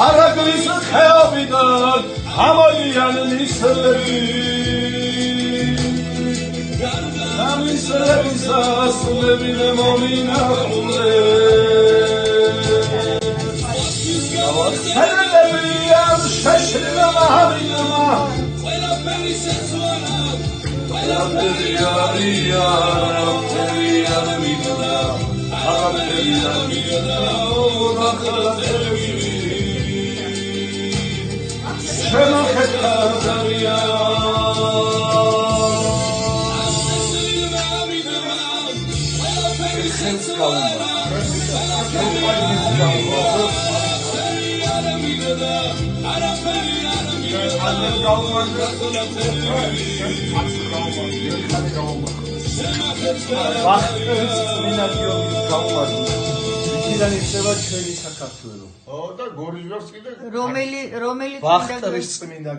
არაგვის ხეობიდან ამოიან ნისლები ამისლებისას ლევინე მომინახულე სერლებიან შეშლილა მამინმა ყველაფერი შეცვალა ყველაფერი არია ყველაფერი არ მიდოდა ყველაფერი არ მიდოდა ყველაფერი შემოხედა ზარია რომელი წმინდა